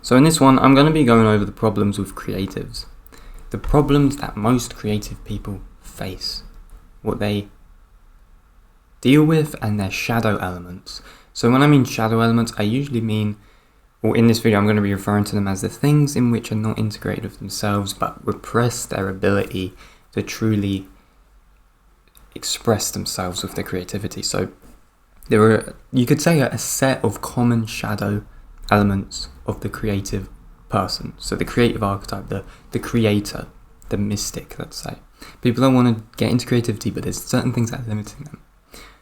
So in this one, I'm going to be going over the problems with creatives. The problems that most creative people face. What they deal with and their shadow elements. So when I mean shadow elements, I usually mean, or in this video I'm going to be referring to them as the things in which are not integrated with themselves but repress their ability to truly express themselves with their creativity. So there are, you could say, a set of common shadow elements of the creative person. So the creative archetype, the creator, the mystic, let's say. People don't want to get into creativity, but there's certain things that are limiting them.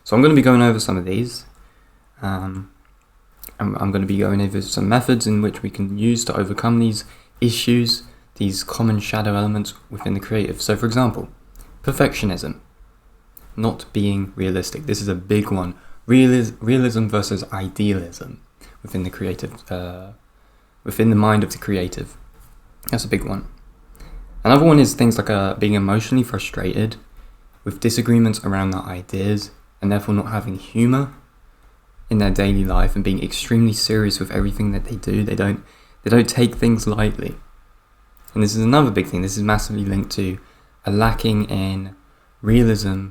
So I'm going to be going over some of these. I'm going to be going over some methods in which we can use to overcome these issues, these common shadow elements within the creative. So for example, perfectionism, not being realistic. This is a big one. Realism versus idealism within the creative, within the mind of the creative. That's a big one. Another one is things like being emotionally frustrated with disagreements around their ideas and therefore not having humour in their daily life and being extremely serious with everything that they do. They don't take things lightly. And this is another big thing. This is massively linked to a lacking in realism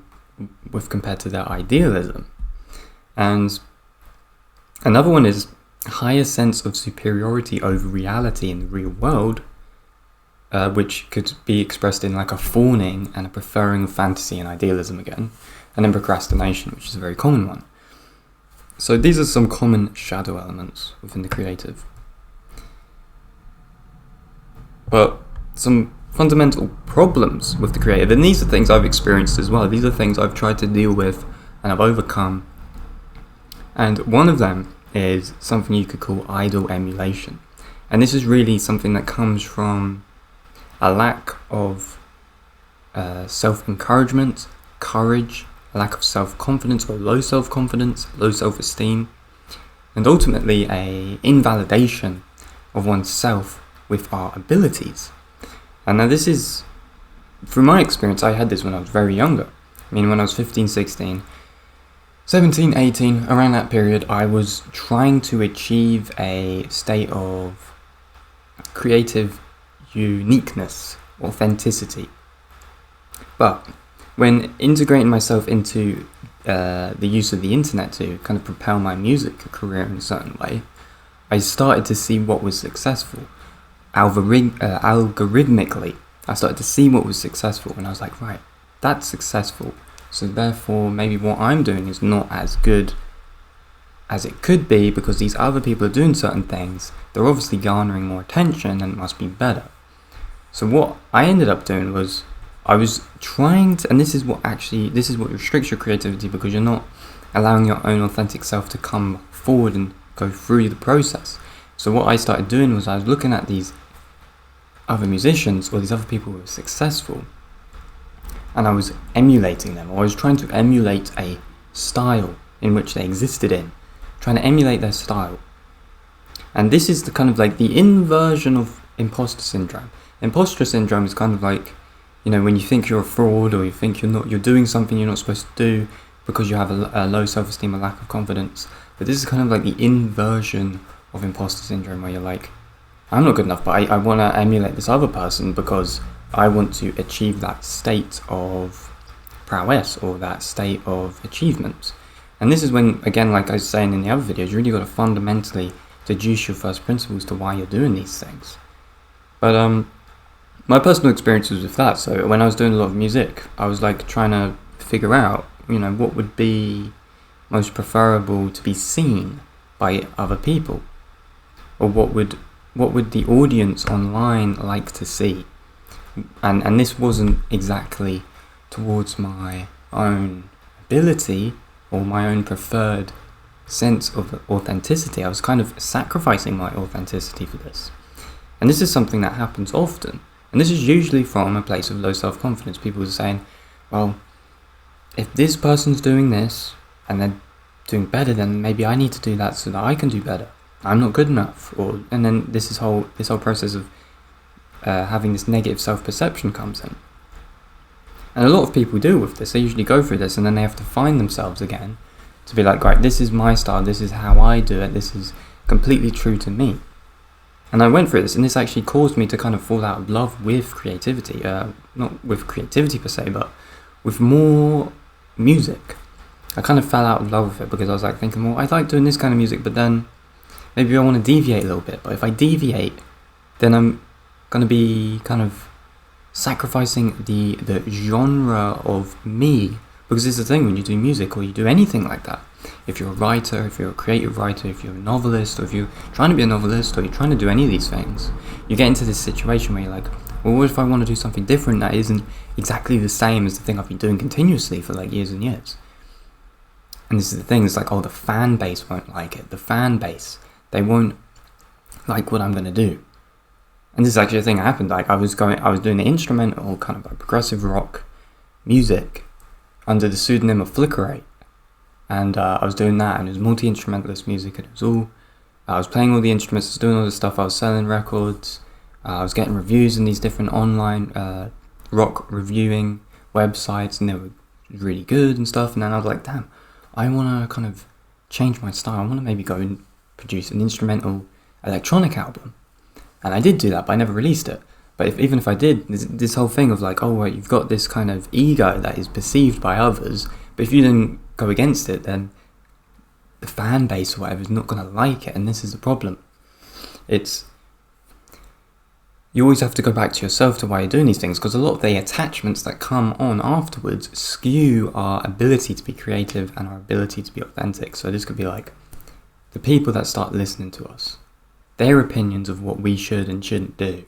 with compared to their idealism. And another one is a higher sense of superiority over reality in the real world, which could be expressed in like a fawning and a preferring of fantasy and idealism again, and then procrastination, which is a very common one. So these are some common shadow elements within the creative. But some fundamental problems with the creative, and these are things I've experienced as well. These are things I've tried to deal with and I've overcome. And one of them is something you could call idle emulation. And this is really something that comes from a lack of self-encouragement, courage, a lack of self-confidence or low self-confidence, low self-esteem, and ultimately a invalidation of oneself with our abilities. And now this is, through my experience, I had this when I was very younger. I mean, when I was 15, 16, 17, 18, around that period, I was trying to achieve a state of creative uniqueness, authenticity. But when integrating myself into the use of the internet to kind of propel my music career in a certain way, I started to see what was successful. Algorithmically, I started to see what was successful, and I was like, right, that's successful. So therefore, maybe what I'm doing is not as good as it could be because these other people are doing certain things. They're obviously garnering more attention and it must be better. So what I ended up doing was I was trying to, and this is what restricts your creativity because you're not allowing your own authentic self to come forward and go through the process. So what I started doing was I was looking at these other musicians or these other people who were successful, and I was emulating them, or I was trying to emulate a style in which they existed in, trying to emulate their style. And this is the kind of like the inversion of imposter syndrome. Imposter syndrome is kind of like, you know, when you think you're a fraud or you think you're doing something you're not supposed to do because you have a low self-esteem, a lack of confidence. But this is kind of like the inversion of imposter syndrome, where you're like, I'm not good enough, but I want to emulate this other person because I want to achieve that state of prowess or that state of achievement. And this is when, again, like I was saying in the other videos, you really got to fundamentally deduce your first principles to why you're doing these things. But my personal experiences with that, so when I was doing a lot of music, I was like trying to figure out, you know, what would be most preferable to be seen by other people, or what would the audience online like to see. And this wasn't exactly towards my own ability or my own preferred sense of authenticity. I was kind of sacrificing my authenticity for this. And this is something that happens often. And this is usually from a place of low self-confidence. People are saying, well, if this person's doing this and they're doing better, then maybe I need to do that so that I can do better. I'm not good enough. And then this whole process of having this negative self-perception comes in. And a lot of people deal with this. They usually go through this and then they have to find themselves again to be like, right, this is my style, this is how I do it, this is completely true to me. And I went through this, and this actually caused me to kind of fall out of love with creativity. Not with creativity per se, but with more music. I kind of fell out of love with it because I was like thinking, well, I like doing this kind of music, but then maybe I want to deviate a little bit. But if I deviate, then I'm going to be kind of sacrificing the genre of me. Because it's the thing when you do music or you do anything like that. If you're a writer, if you're a creative writer, if you're a novelist, or if you're trying to be a novelist, or you're trying to do any of these things, you get into this situation where you're like, well, what if I want to do something different that isn't exactly the same as the thing I've been doing continuously for like years and years? And this is the thing, it's like, oh, the fan base won't like it. The fan base, they won't like what I'm going to do. And this is actually a thing that happened. Like I was doing the instrumental kind of like progressive rock music under the pseudonym of Flickerate. And I was doing that, and it was multi-instrumentalist music, and it was all, I was playing all the instruments, I was doing all the stuff, I was selling records, I was getting reviews in these different online rock reviewing websites, and they were really good and stuff, and then I was like, damn, I want to kind of change my style, I want to maybe go and produce an instrumental electronic album. And I did do that, but I never released it. But even if I did, this whole thing of like, oh, right, you've got this kind of ego that is perceived by others, but if you didn't go against it, then the fan base or whatever is not going to like it, and this is the problem. You always have to go back to yourself to why you're doing these things, because a lot of the attachments that come on afterwards skew our ability to be creative and our ability to be authentic. So this could be like the people that start listening to us, their opinions of what we should and shouldn't do.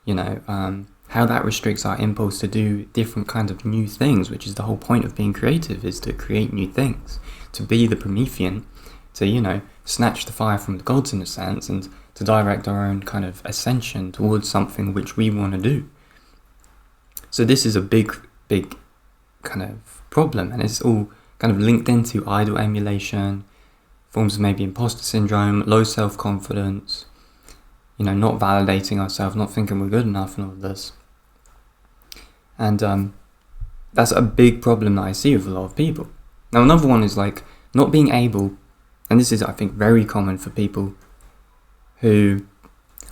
You know, how that restricts our impulse to do different kinds of new things, which is the whole point of being creative, is to create new things, to be the Promethean, to, you know, snatch the fire from the gods in a sense, and to direct our own kind of ascension towards something which we want to do. So this is a big kind of problem, and it's all kind of linked into idol emulation, forms of maybe imposter syndrome, low self-confidence, you know, not validating ourselves, not thinking we're good enough and all of this. And that's a big problem that I see with a lot of people. Now another one is like not being able, and this is I think very common for people who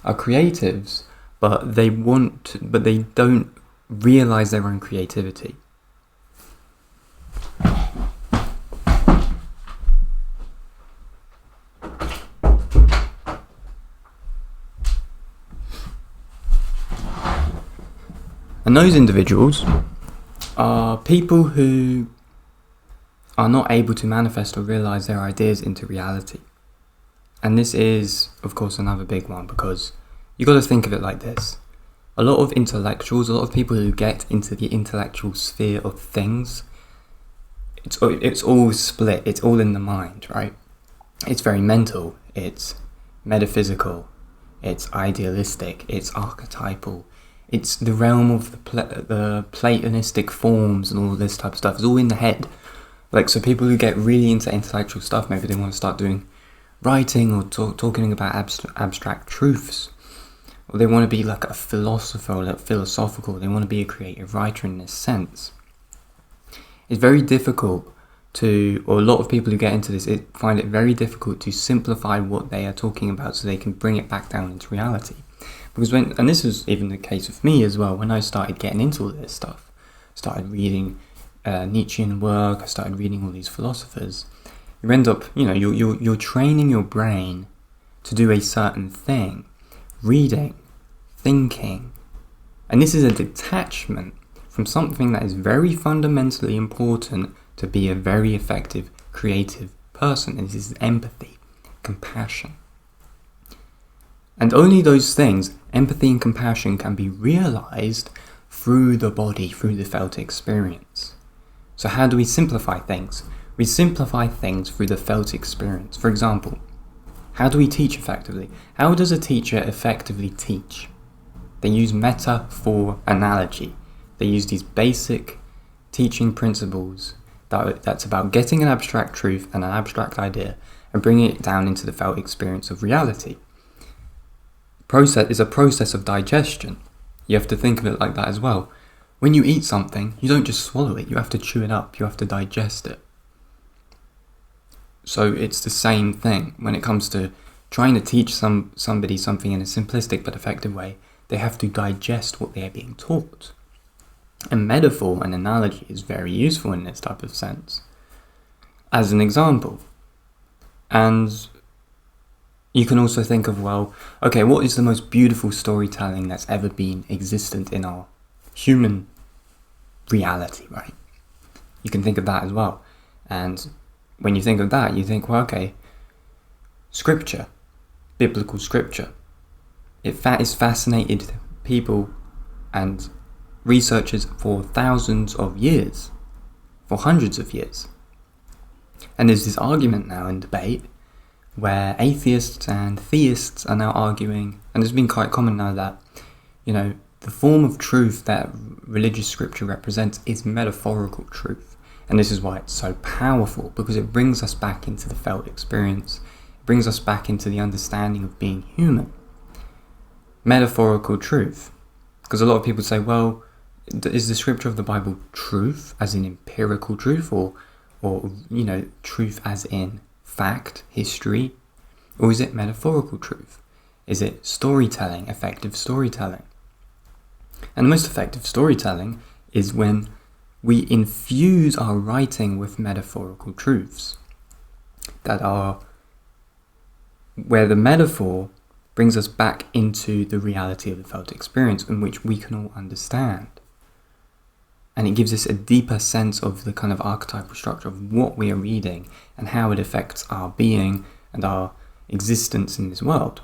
are creatives, but they don't realize their own creativity. And those individuals are people who are not able to manifest or realize their ideas into reality. And this is, of course, another big one, because you got to think of it like this. A lot of intellectuals, a lot of people who get into the intellectual sphere of things, it's all split, it's all in the mind, right? It's very mental, it's metaphysical, it's idealistic, it's archetypal. It's the realm of the Platonistic forms and all this type of stuff. It's all in the head. Like, so people who get really into intellectual stuff, maybe they want to start doing writing or talking about abstract truths. Or they want to be like a philosopher or like philosophical. They want to be a creative writer in this sense. It's very difficult to, or a lot of people who get into this find it very difficult to simplify what they are talking about so they can bring it back down into reality. Because and this was even the case with me as well, when I started getting into all this stuff, started reading Nietzschean work, I started reading all these philosophers, you end up, you know, you're training your brain to do a certain thing, reading, thinking, and this is a detachment from something that is very fundamentally important to be a very effective creative person, and this is empathy, compassion. And only those things, empathy and compassion, can be realized through the body, through the felt experience. So how do we simplify things? We simplify things through the felt experience. For example, how do we teach effectively? How does a teacher effectively teach? They use metaphor analogy. They use these basic teaching principles that's about getting an abstract truth and an abstract idea and bringing it down into the felt experience of reality. Process is a process of digestion. You have to think of it like that as well. When you eat something, you don't just swallow it, you have to chew it up, you have to digest it. So it's the same thing when it comes to trying to teach somebody something in a simplistic but effective way, they have to digest what they are being taught. And metaphor and analogy is very useful in this type of sense. As an example. And you can also think of, well, okay, what is the most beautiful storytelling that's ever been existent in our human reality, right? You can think of that as well. And when you think of that, you think, well, okay, scripture, biblical scripture. It's fascinated people and researchers for thousands of years, for hundreds of years. And there's this argument now in debate where atheists and theists are now arguing, and it's been quite common now that, the form of truth that religious scripture represents is metaphorical truth. And this is why it's so powerful, because it brings us back into the felt experience. It brings us back into the understanding of being human. Metaphorical truth. Because a lot of people say, well, is the scripture of the Bible truth, as in empirical truth, or truth as in fact, history? Or is it metaphorical truth? Is it storytelling, effective storytelling? And the most effective storytelling is when we infuse our writing with metaphorical truths where the metaphor brings us back into the reality of the felt experience in which we can all understand. And it gives us a deeper sense of the kind of archetypal structure of what we are reading and how it affects our being and our existence in this world.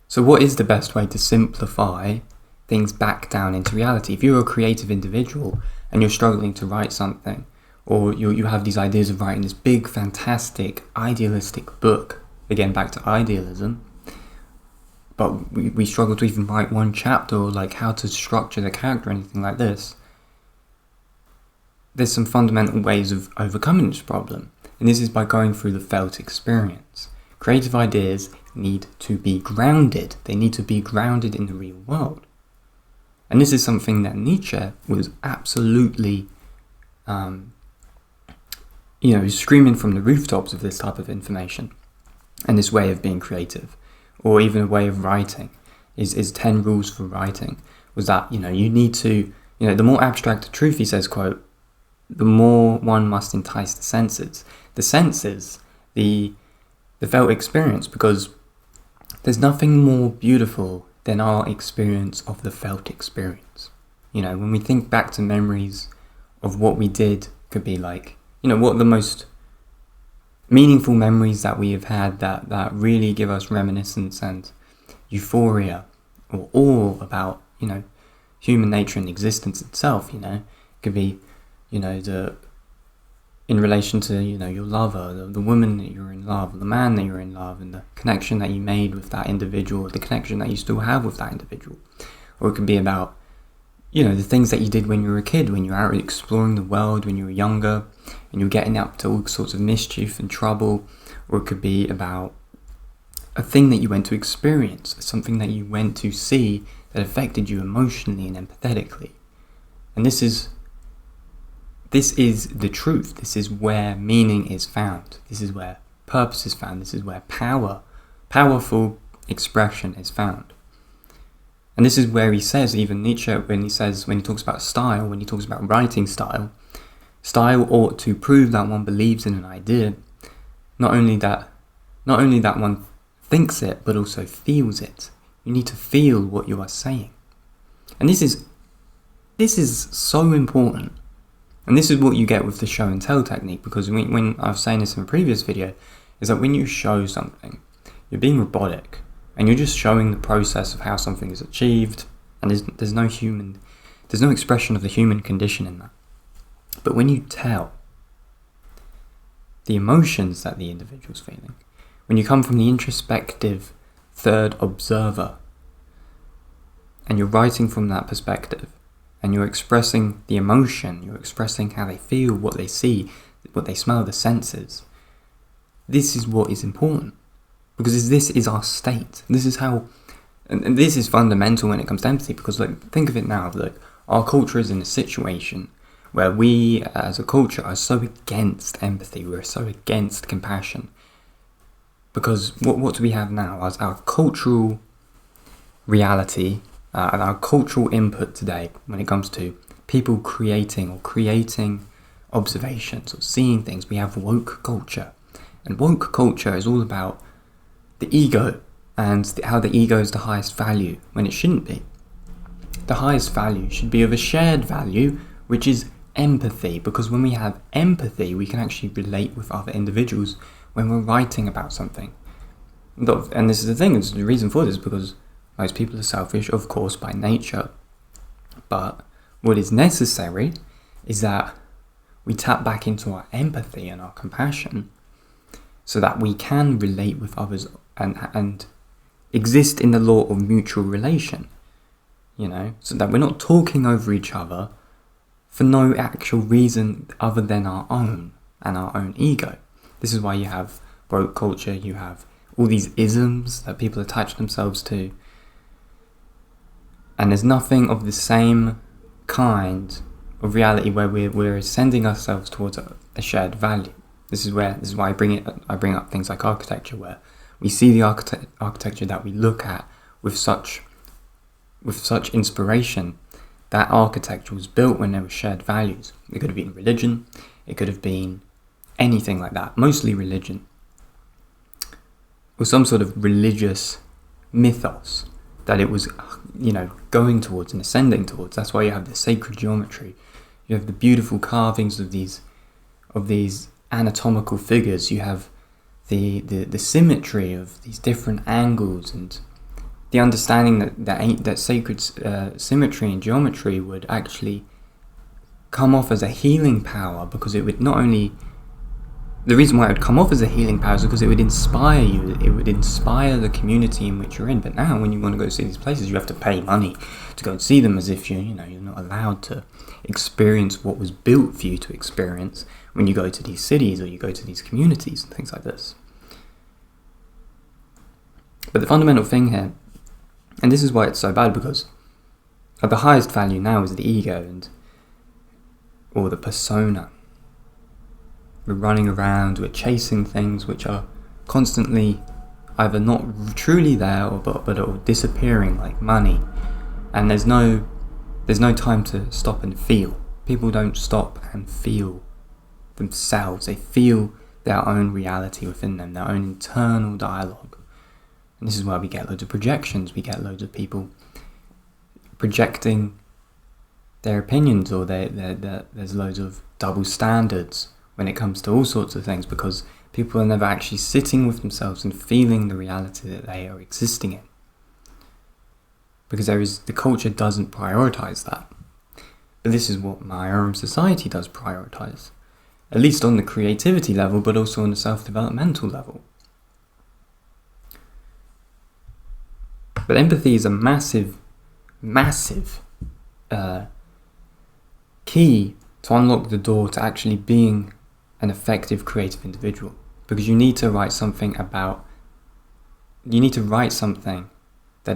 So what is the best way to simplify things back down into reality? If you're a creative individual and you're struggling to write something, or you have these ideas of writing this big, fantastic, idealistic book, again back to idealism, but we struggle to even write one chapter, or like how to structure the character or anything like this, there's some fundamental ways of overcoming this problem. And this is by going through the felt experience. Creative ideas need to be grounded. They need to be grounded in the real world. And this is something that Nietzsche was absolutely, screaming from the rooftops of this type of information and this way of being creative, or even a way of writing, is 10 rules for writing. Was that, you need to, the more abstract the truth, he says, quote, the more one must entice the senses. The senses, the felt experience, because there's nothing more beautiful than our experience of the felt experience. When we think back to memories of what we did, could be like, what the most meaningful memories that we have had that really give us reminiscence and euphoria or awe about, human nature and existence itself, It could be, in relation to, your lover, the woman that you're in love, the man that you're in love, and the connection that you made with that individual, the connection that you still have with that individual. Or it could be about, the things that you did when you were a kid, when you were out exploring the world, when you were younger, and you're getting up to all sorts of mischief and trouble. Or it could be about a thing that you went to experience, something that you went to see that affected you emotionally and empathetically. And this is the truth. This is where meaning is found. This is where purpose is found. This is where powerful expression is found. And this is where he says, even Nietzsche, when he talks about style, when he talks about writing style ought to prove that one believes in an idea, not only that one thinks it, but also feels it. You need to feel what you are saying. And this is so important. And this is what you get with the show and tell technique, because when I was saying this in a previous video, is that when you show something, you're being robotic, and you're just showing the process of how something is achieved, and there's no expression of the human condition in that. But when you tell the emotions that the individual's feeling, when you come from the introspective third observer, and you're writing from that perspective, and you're expressing the emotion, you're expressing how they feel, what they see, what they smell, the senses. This is what is important, because this is our state. This is how, and this is fundamental when it comes to empathy, because think of it now, our culture is in a situation where we as a culture are so against empathy, we're so against compassion. Because what do we have now as our cultural reality and our cultural input today when it comes to people creating observations or seeing things? We have woke culture. And woke culture is all about the ego and how the ego is the highest value when it shouldn't be. The highest value should be of a shared value, which is empathy, because when we have empathy, we can actually relate with other individuals when we're writing about something. And this is the thing, the reason for this is because most people are selfish, of course, by nature. But what is necessary is that we tap back into our empathy and our compassion so that we can relate with others and exist in the law of mutual relation, so that we're not talking over each other for no actual reason other than our own and our own ego. This is why you have woke culture, you have all these isms that people attach themselves to, and there's nothing of the same kind of reality where we're sending ourselves towards a shared value. This is why I bring up things like architecture, where we see the architecture that we look at with such inspiration. That architecture was built when there were shared values. It could have been religion, it could have been anything like that, mostly religion, or some sort of religious mythos that it was, going towards and ascending towards. That's why you have the sacred geometry. You have the beautiful carvings of these anatomical figures. You have the symmetry of these different angles, and the understanding that sacred symmetry and geometry would actually come off as a healing power, because it would not only... The reason why it would come off as a healing power is because it would inspire you. It would inspire the community in which you're in. But now, when you want to go see these places, you have to pay money to go and see them, as if you're not allowed to experience what was built for you to experience when you go to these cities or you go to these communities and things like this. But the fundamental thing here, and this is why it's so bad, because the highest value now is the ego or the persona. We're running around, we're chasing things which are constantly either not truly there but are disappearing, like money. And there's no time to stop and feel. People don't stop and feel themselves. They feel their own reality within them, their own internal dialogue. And this is why we get loads of projections. We get loads of people projecting their opinions, or there's loads of double standards when it comes to all sorts of things, because people are never actually sitting with themselves and feeling the reality that they are existing in. Because the culture doesn't prioritize that. But this is what my society does prioritize. At least on the creativity level, but also on the self-developmental level. But empathy is a massive key to unlock the door to actually being an effective creative individual, because you need to write something that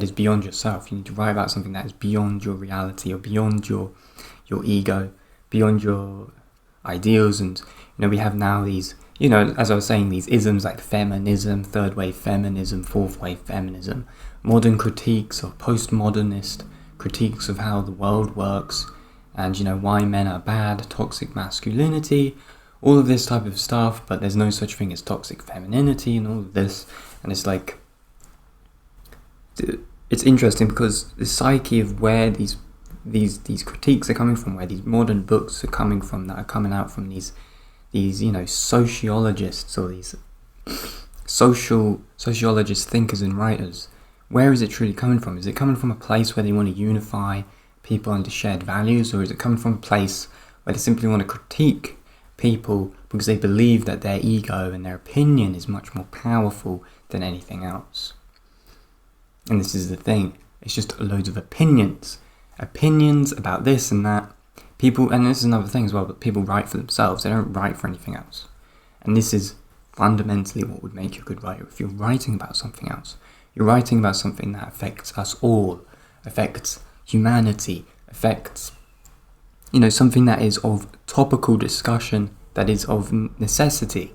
is beyond yourself. You need to write about something that is beyond your reality, or beyond your ego, beyond your ideals. And we have now these, as I was saying, these isms like feminism, third wave feminism, fourth wave feminism, modern critiques or postmodernist critiques of how the world works, and why men are bad, toxic masculinity, all of this type of stuff. But there's no such thing as toxic femininity and all of this. And it's like, it's interesting because the psyche of where these critiques are coming from, where these modern books are coming from, that are coming out from these sociologists, or these sociologist thinkers and writers, where is it truly coming from? Is it coming from a place where they want to unify people under shared values, or is it coming from a place where they simply want to critique people because they believe that their ego and their opinion is much more powerful than anything else? And this is the thing, it's just loads of opinions about this and that. People, and this is another thing as well, but people write for themselves, they don't write for anything else. And this is fundamentally what would make you a good writer. If you're writing about something else, you're writing about something that affects us all, affects humanity, affects something that is of topical discussion, that is of necessity.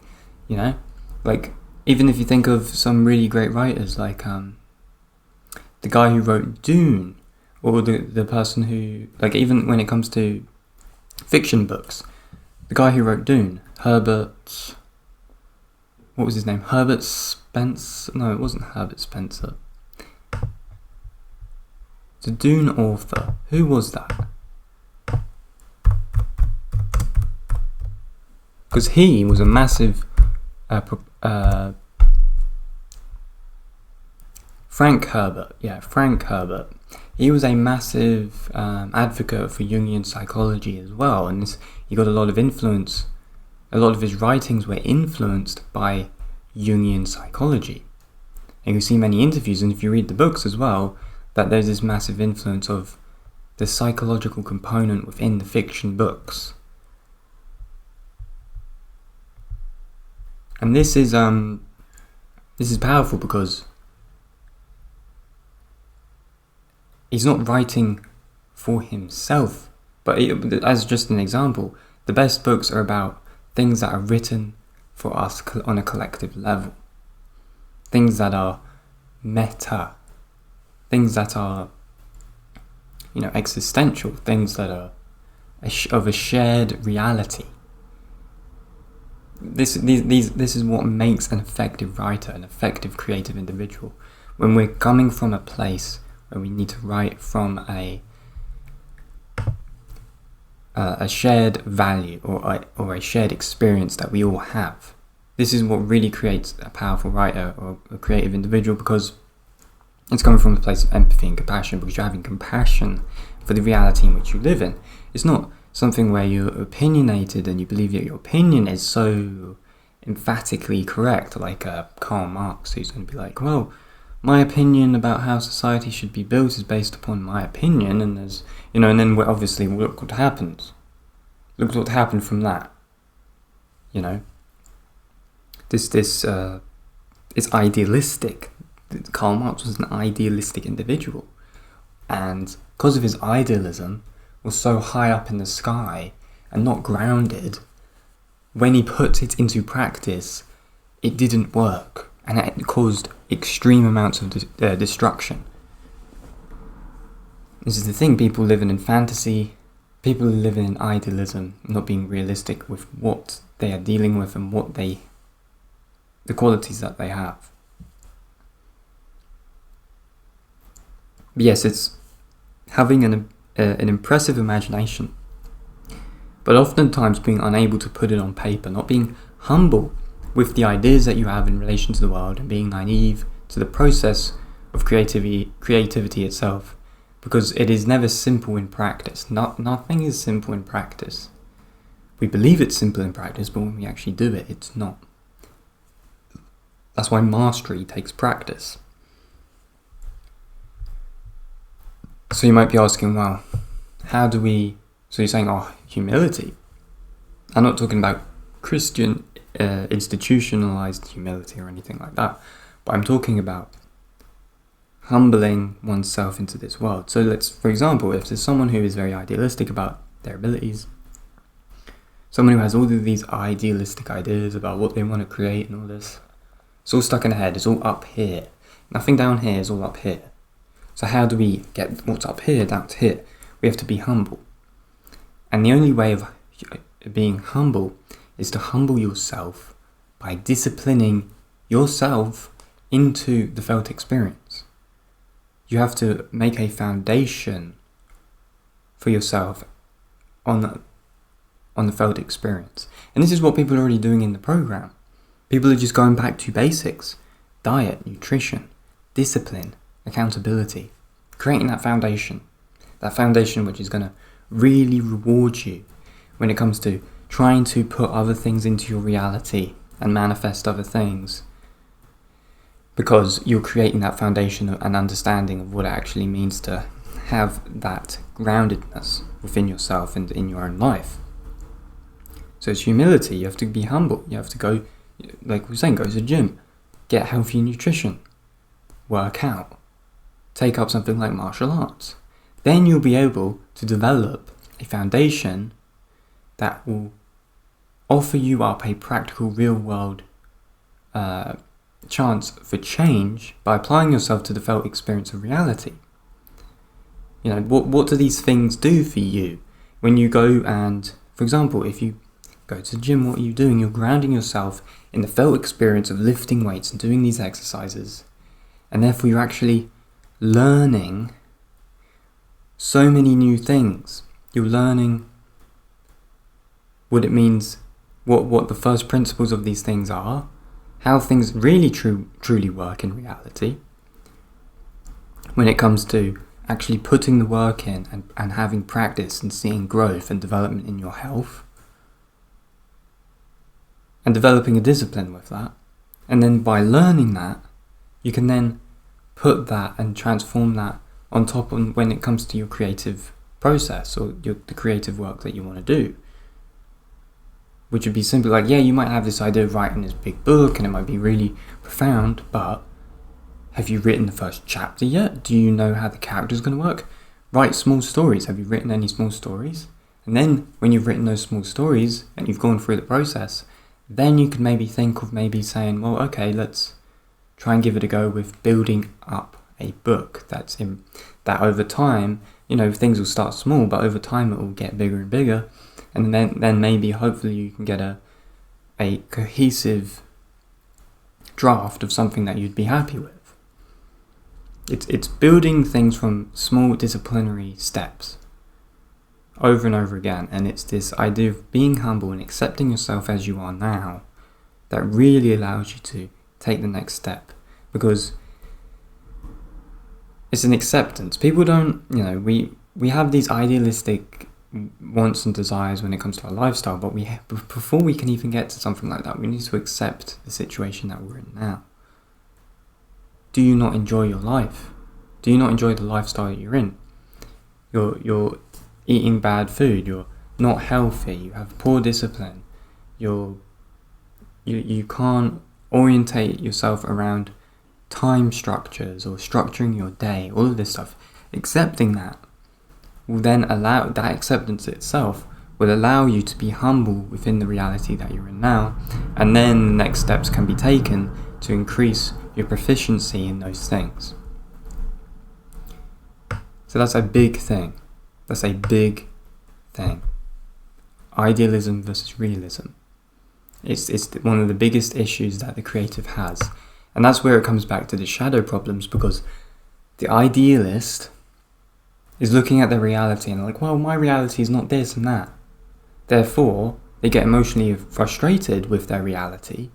Like, even if you think of some really great writers, like the guy who wrote Dune, or the person who, like, even when it comes to fiction books, the guy who wrote Dune, Herbert, what was his name? Herbert Spencer? No, it wasn't Herbert Spencer. The Dune author. Who was that? Because he was a massive Frank Herbert. Yeah, Frank Herbert. He was a massive advocate for Jungian psychology as well, and he got a lot of influence. A lot of his writings were influenced by Jungian psychology. And you see many interviews, and if you read the books as well, that there's this massive influence of the psychological component within the fiction books. And this is powerful because he's not writing for himself, but as just an example, the best books are about things that are written for us on a collective level, things that are meta, things that are, existential, things that are of a shared reality. This is what makes an effective writer, an effective creative individual. When we're coming from a place where we need to write from a shared value or a shared experience that we all have. This is what really creates a powerful writer or a creative individual, because it's coming from a place of empathy and compassion, because you're having compassion for the reality in which you live in. It's not something where you're opinionated and you believe that your opinion is so emphatically correct, like Karl Marx, who's going to be like, well, my opinion about how society should be built is based upon my opinion, and there's, and then obviously look what happens. Look what happened from that. It's idealistic. Karl Marx was an idealistic individual, and because of his idealism, was so high up in the sky and not grounded, when he put it into practice, it didn't work, and it caused extreme amounts of destruction. This is the thing, people living in fantasy, people living in idealism, not being realistic with what they are dealing with and the qualities that they have. But yes, it's having an impressive imagination, but oftentimes being unable to put it on paper, not being humble with the ideas that you have in relation to the world, and being naive to the process of creativity itself, because it is never simple in practice. Nothing is simple in practice. We believe it's simple in practice, but when we actually do it, it's not. That's why mastery takes practice. So you might be asking, well, so you're saying, humility. I'm not talking about Christian institutionalized humility or anything like that, but I'm talking about humbling oneself into this world. So for example, if there's someone who is very idealistic about their abilities, someone who has all of these idealistic ideas about what they want to create and all this, it's all stuck in their head, it's all up here. Nothing down here, is all up here. So how do we get what's up here down to here? We have to be humble. And the only way of being humble is to humble yourself by disciplining yourself into the felt experience. You have to make a foundation for yourself on the felt experience. And this is what people are already doing in the program. People are just going back to basics: diet, nutrition, discipline, accountability, creating that foundation which is going to really reward you when it comes to trying to put other things into your reality and manifest other things, because you're creating that foundation and understanding of what it actually means to have that groundedness within yourself and in your own life. So it's humility. You have to be humble. You have to go, like we're saying, go to the gym, get healthy nutrition, work out, take up something like martial arts. Then you'll be able to develop a foundation that will offer you up a practical, real world chance for change by applying yourself to the felt experience of reality. You know, what do these things do for you? When you go and, for example, if you go to the gym, what are you doing? You're grounding yourself in the felt experience of lifting weights and doing these exercises. And therefore you're actually learning so many new things. You're learning what it means, what the first principles of these things are, how things really truly work in reality when it comes to actually putting the work in and having practice and seeing growth and development in your health and developing a discipline with that. And then by learning that, you can then put that and transform that on top of when it comes to your creative process or the creative work that you want to do. Which would be simply like, yeah, you might have this idea of writing this big book and it might be really profound, but have you written the first chapter yet? Do you know how the character's going to work? Write small stories. Have you written any small stories? And then when you've written those small stories and you've gone through the process, then you could maybe think of maybe saying, well, okay, let's try and give it a go with building up a book that over time, you know, things will start small, but over time it will get bigger and bigger. And then maybe hopefully you can get a cohesive draft of something that you'd be happy with. It's building things from small disciplinary steps over and over again, and it's this idea of being humble and accepting yourself as you are now that really allows you to take the next step, because it's an acceptance. People don't, you know, we have these idealistic wants and desires when it comes to our lifestyle, but before we can even get to something like that, we need to accept the situation that we're in now. Do you not enjoy your life? Do you not enjoy the lifestyle that you're in? You're eating bad food, you're not healthy, you have poor discipline, you can't orientate yourself around time structures or structuring your day, all of this stuff. Accepting that will then allow, that acceptance itself will allow you to be humble within the reality that you're in now, and then the next steps can be taken to increase your proficiency in those things. So that's a big thing. That's a big thing. Idealism versus realism. It's one of the biggest issues that the creative has. And that's where it comes back to the shadow problems, because the idealist is looking at their reality and like, well, my reality is not this and that. Therefore, they get emotionally frustrated with their reality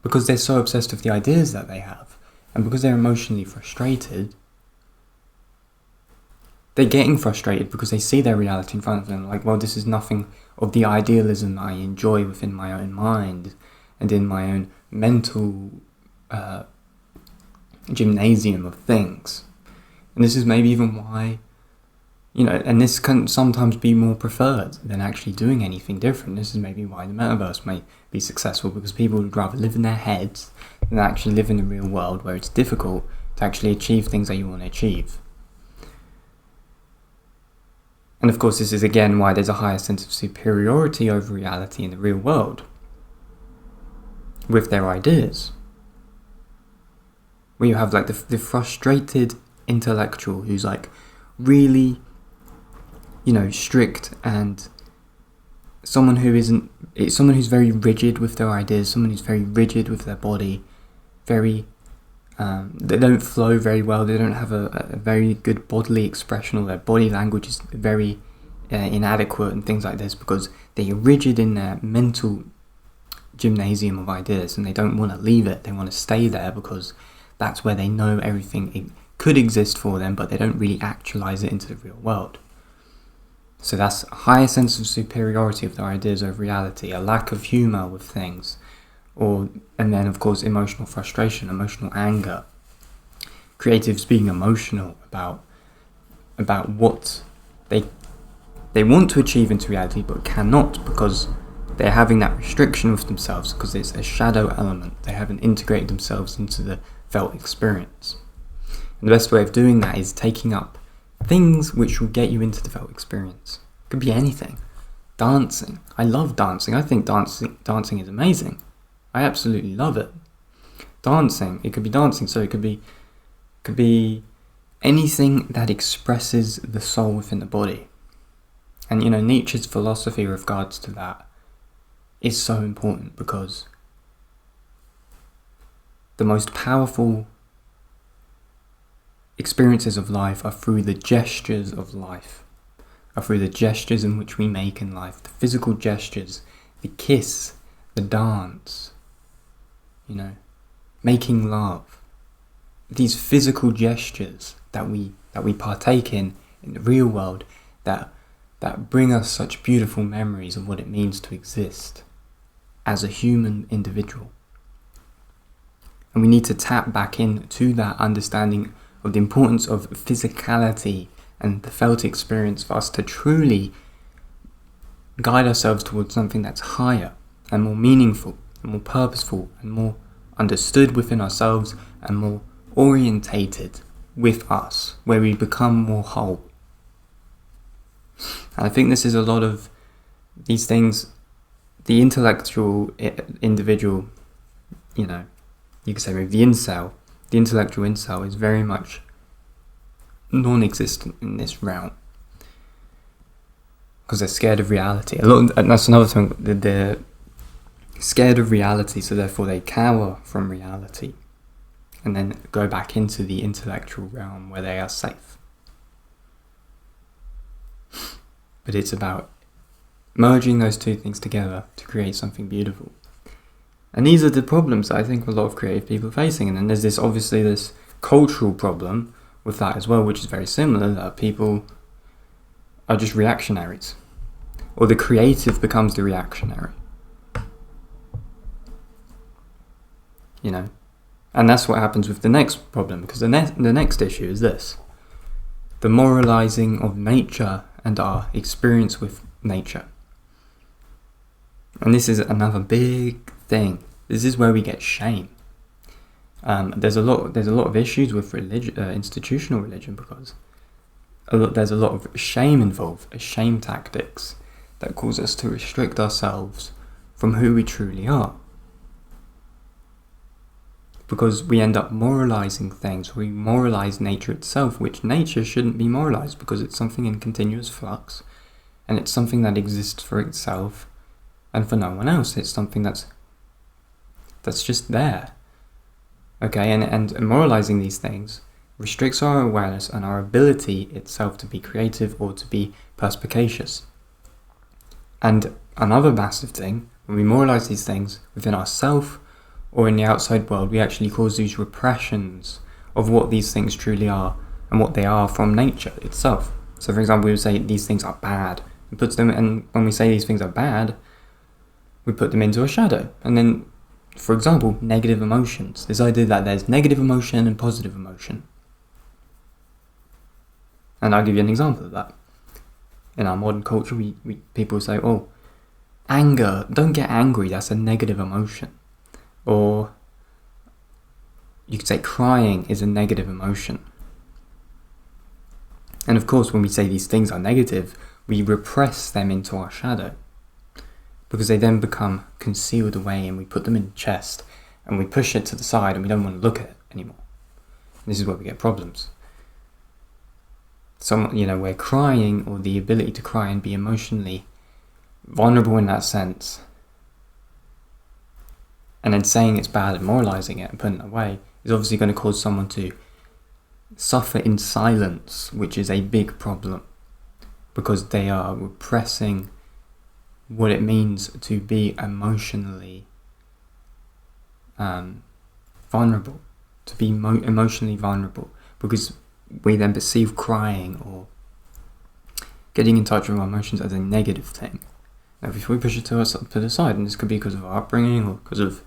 because they're so obsessed with the ideas that they have. And because they're emotionally frustrated, they're getting frustrated because they see their reality in front of them. Like, well, this is nothing of the idealism I enjoy within my own mind and in my own mental gymnasium of things. And this is maybe even why, you know, and this can sometimes be more preferred than actually doing anything different. This is maybe why the metaverse may be successful, because people would rather live in their heads than actually live in the real world, where it's difficult to actually achieve things that you want to achieve. And of course, this is again why there's a higher sense of superiority over reality in the real world with their ideas. Where you have like the frustrated intellectual who's like really, you know, strict, and someone who's very rigid with their ideas, someone who's very rigid with their body, very they don't flow very well, they don't have a very good bodily expression, or their body language is very inadequate and things like this, because they're rigid in their mental gymnasium of ideas and they don't want to leave it. They want to stay there because that's where they know everything could exist for them, but they don't really actualize it into the real world. So that's a higher sense of superiority of their ideas over reality, a lack of humour with things, and then of course emotional frustration, emotional anger. Creatives being emotional about what they want to achieve into reality but cannot, because they're having that restriction with themselves, because it's a shadow element. They haven't integrated themselves into the felt experience. And the best way of doing that is taking up things which will get you into the felt experience. It could be anything. Dancing. I love dancing. I think dancing is amazing. I absolutely love it. dancing. It could be dancing, so it could be anything that expresses the soul within the body. And Nietzsche's philosophy with regards to that is so important, because the most powerful experiences of life are through the gestures of life, are through the gestures in which we make in life, the physical gestures, the kiss, the dance, making love. These physical gestures that we partake in the real world, that bring us such beautiful memories of what it means to exist as a human individual. And we need to tap back into that understanding of the importance of physicality and the felt experience for us to truly guide ourselves towards something that's higher and more meaningful and more purposeful and more understood within ourselves and more orientated with us, where we become more whole. And I think this is a lot of these things. The intellectual individual, you could say maybe the intellectual incel is very much non-existent in this realm, because they're scared of reality. And that's another thing, they're scared of reality, so therefore they cower from reality and then go back into the intellectual realm where they are safe. But it's about merging those two things together to create something beautiful. And these are the problems that I think a lot of creative people are facing. And then there's this cultural problem with that as well, which is very similar, that people are just reactionaries. Or the creative becomes the reactionary. And that's what happens with the next problem, because the next issue is this: the moralizing of nature and our experience with nature. And this is another big thing. This is where we get shame. There's a lot of issues with religion, institutional religion, because there's a lot of shame involved, shame tactics that cause us to restrict ourselves from who we truly are. Because we end up moralizing things. We moralize nature itself, which nature shouldn't be moralized, because it's something in continuous flux, and it's something that exists for itself and for no one else. It's something that's just there. Okay, and moralizing these things restricts our awareness and our ability itself to be creative or to be perspicacious. And another massive thing, when we moralize these things within ourselves or in the outside world, we actually cause these repressions of what these things truly are and what they are from nature itself. So for example, we would say these things are bad, and when we say these things are bad, we put them into a shadow. And then, for example, negative emotions. This idea that there's negative emotion and positive emotion. And I'll give you an example of that. In our modern culture, people say, oh, anger, don't get angry, that's a negative emotion. Or you could say crying is a negative emotion. And of course, when we say these things are negative, we repress them into our shadow, because they then become concealed away, and we put them in the chest and we push it to the side, and we don't want to look at it anymore. And this is where we get problems. Where crying, or the ability to cry and be emotionally vulnerable in that sense, and then saying it's bad and moralizing it and putting it away, is obviously going to cause someone to suffer in silence, which is a big problem, because they are repressing what it means to be emotionally vulnerable, to be emotionally vulnerable, because we then perceive crying or getting in touch with our emotions as a negative thing. Now, if we push it to the side, and this could be because of our upbringing, or because of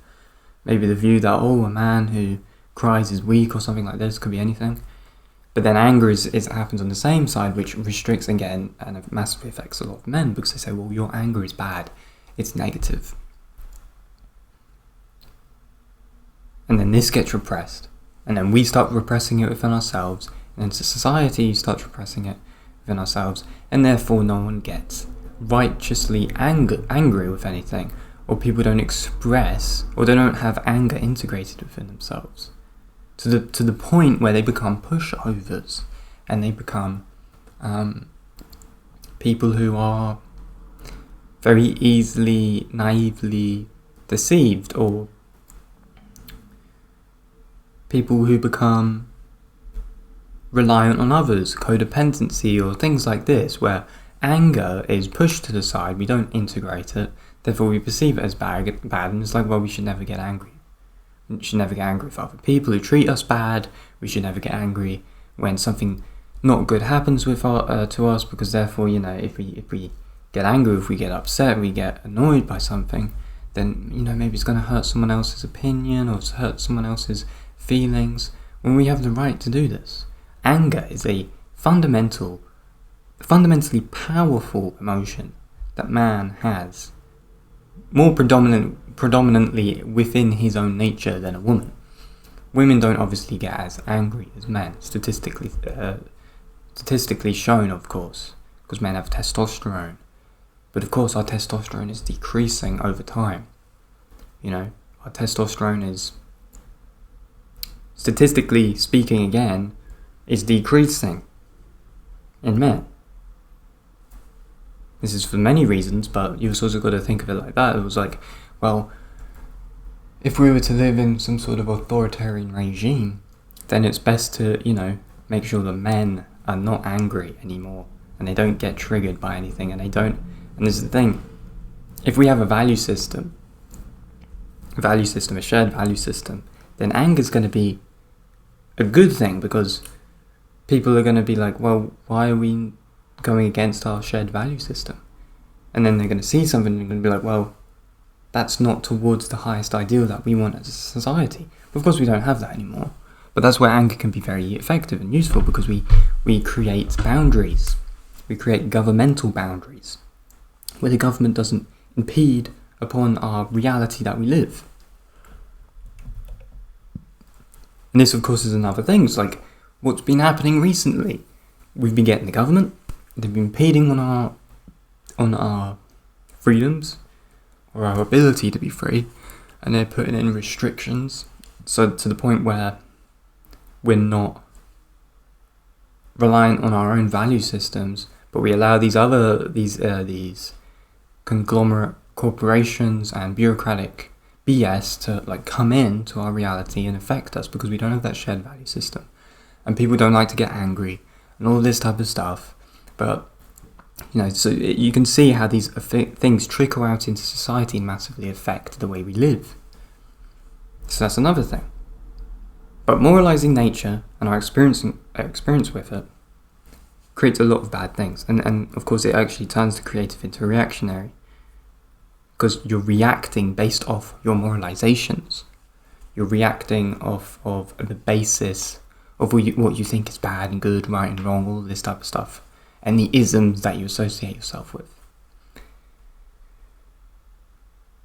maybe the view that, a man who cries is weak, or something like this, could be anything. But then anger happens on the same side, which restricts again and it massively affects a lot of men, because they say, well, your anger is bad, it's negative. And then this gets repressed, and then we start repressing it within ourselves, and then society starts repressing it within ourselves, and therefore no one gets righteously angry with anything, or people don't express, or they don't have anger integrated within themselves to the point where they become pushovers, and they become people who are very easily, naively deceived, or people who become reliant on others, codependency, or things like this, where anger is pushed to the side, we don't integrate it, therefore we perceive it as bad, and it's like, well, we should never get angry. We should never get angry with other people who treat us bad. We should never get angry when something not good happens with to us, because therefore, if we get angry, if we get upset, we get annoyed by something, then maybe it's going to hurt someone else's opinion or hurt someone else's feelings, when we have the right to do this. Anger is a fundamentally powerful emotion that man has, more predominantly within his own nature than a woman. Women don't obviously get as angry as men, statistically shown, of course, because men have testosterone. But of course our testosterone is decreasing over time. Our testosterone is, statistically speaking again, is decreasing in men. This is for many reasons, but you've also got to think of it like that. It was like, well, if we were to live in some sort of authoritarian regime, then it's best to, make sure that men are not angry anymore, and they don't get triggered by anything, and this is the thing, if we have a shared value system, then anger is going to be a good thing, because people are going to be like, well, why are we going against our shared value system? And then they're going to see something and they're going to be like, well, that's not towards the highest ideal that we want as a society. But of course we don't have that anymore. But that's where anger can be very effective and useful, because we create boundaries. We create governmental boundaries where the government doesn't impede upon our reality that we live. And this, of course, is another thing. It's like what's been happening recently. We've been getting the government. They've been impeding on our freedoms, or our ability to be free, and they're putting in restrictions, so to the point where we're not reliant on our own value systems, but we allow these conglomerate corporations and bureaucratic BS to come into our reality and affect us, because we don't have that shared value system, and people don't like to get angry and all this type of stuff. But so you can see how these things trickle out into society and massively affect the way we live. So that's another thing. But moralizing nature and our experience with it creates a lot of bad things, and of course it actually turns the creative into reactionary, because you're reacting based off your moralizations. You're reacting off of the basis of what you think is bad and good, right and wrong, all this type of stuff, and the isms that you associate yourself with.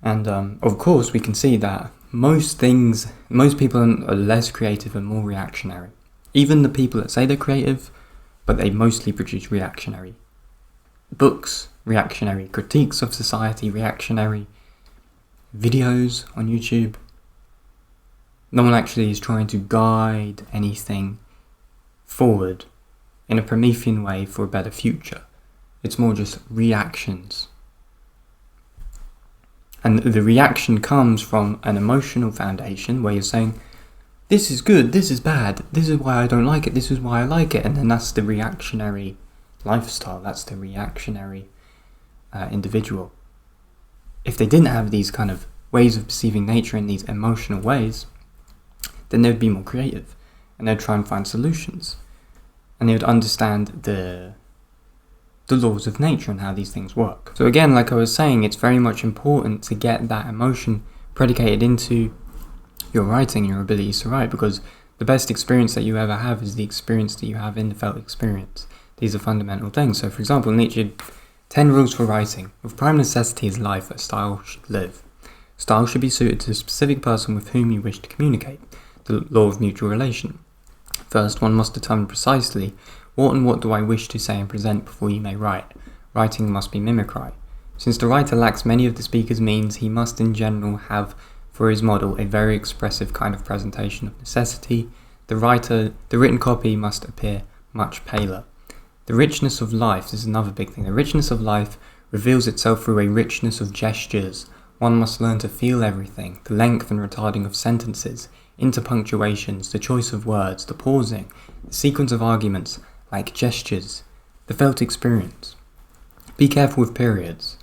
And of course we can see that most people are less creative and more reactionary. Even the people that say they're creative, but they mostly produce reactionary books, reactionary critiques of society, reactionary videos on YouTube. No one actually is trying to guide anything forward in a Promethean way for a better future. It's more just reactions. And the reaction comes from an emotional foundation where you're saying, this is good, this is bad, this is why I don't like it, this is why I like it. And then that's the reactionary lifestyle, that's the reactionary individual. If they didn't have these kind of ways of perceiving nature in these emotional ways, then they would be more creative, and they'd try and find solutions, and they would understand the laws of nature and how these things work. So again, like I was saying, it's very much important to get that emotion predicated into your writing and your abilities to write, because the best experience that you ever have is the experience that you have in the felt experience. These are fundamental things. So for example, Nietzsche, 10 rules for writing. Of prime necessity is life that style should live. Style should be suited to the specific person with whom you wish to communicate. The law of mutual relation. First, one must determine precisely what do I wish to say and present before you may write. Writing must be mimicry. Since the writer lacks many of the speaker's means, he must in general have for his model a very expressive kind of presentation of necessity. The written copy must appear much paler. The richness of life, this is another big thing, the richness of life reveals itself through a richness of gestures. One must learn to feel everything, the length and retarding of sentences, interpunctuations, the choice of words, the pausing, the sequence of arguments, like gestures, the felt experience. Be careful with periods.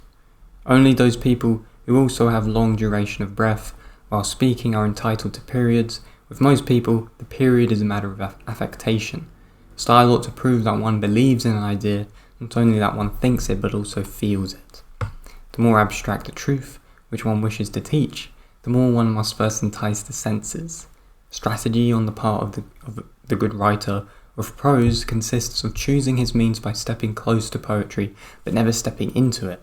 Only those people who also have long duration of breath while speaking are entitled to periods. With most people, the period is a matter of affectation. Style ought to prove that one believes in an idea, not only that one thinks it but also feels it. The more abstract the truth, which one wishes to teach, the more one must first entice the senses. Strategy on the part of the good writer of prose consists of choosing his means by stepping close to poetry, but never stepping into it.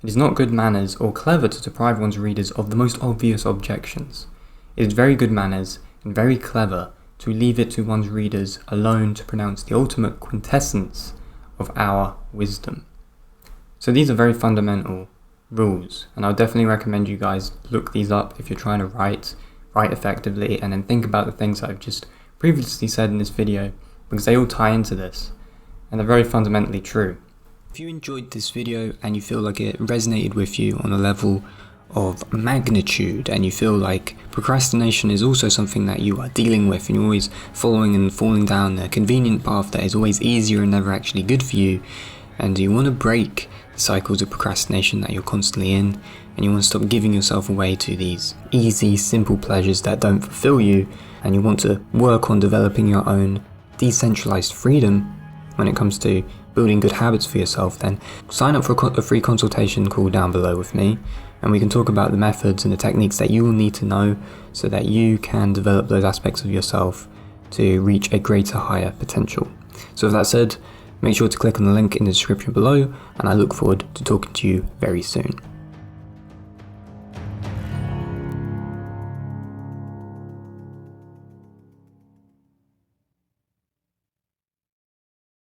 It is not good manners or clever to deprive one's readers of the most obvious objections. It is very good manners and very clever to leave it to one's readers alone to pronounce the ultimate quintessence of our wisdom. So these are very fundamental rules, and I would definitely recommend you guys look these up if you're trying to write effectively, and then think about the things that I've just previously said in this video, because they all tie into this, and they're very fundamentally true. If you enjoyed this video and you feel like it resonated with you on a level of magnitude, and you feel like procrastination is also something that you are dealing with, and you're always following and falling down a convenient path that is always easier and never actually good for you, and you want to break the cycles of procrastination that you're constantly in, and you want to stop giving yourself away to these easy, simple pleasures that don't fulfill you, and you want to work on developing your own decentralized freedom when it comes to building good habits for yourself, then sign up for a free consultation call down below with me, and we can talk about the methods and the techniques that you will need to know so that you can develop those aspects of yourself to reach a greater, higher potential. So with that said, make sure to click on the link in the description below, and I look forward to talking to you very soon.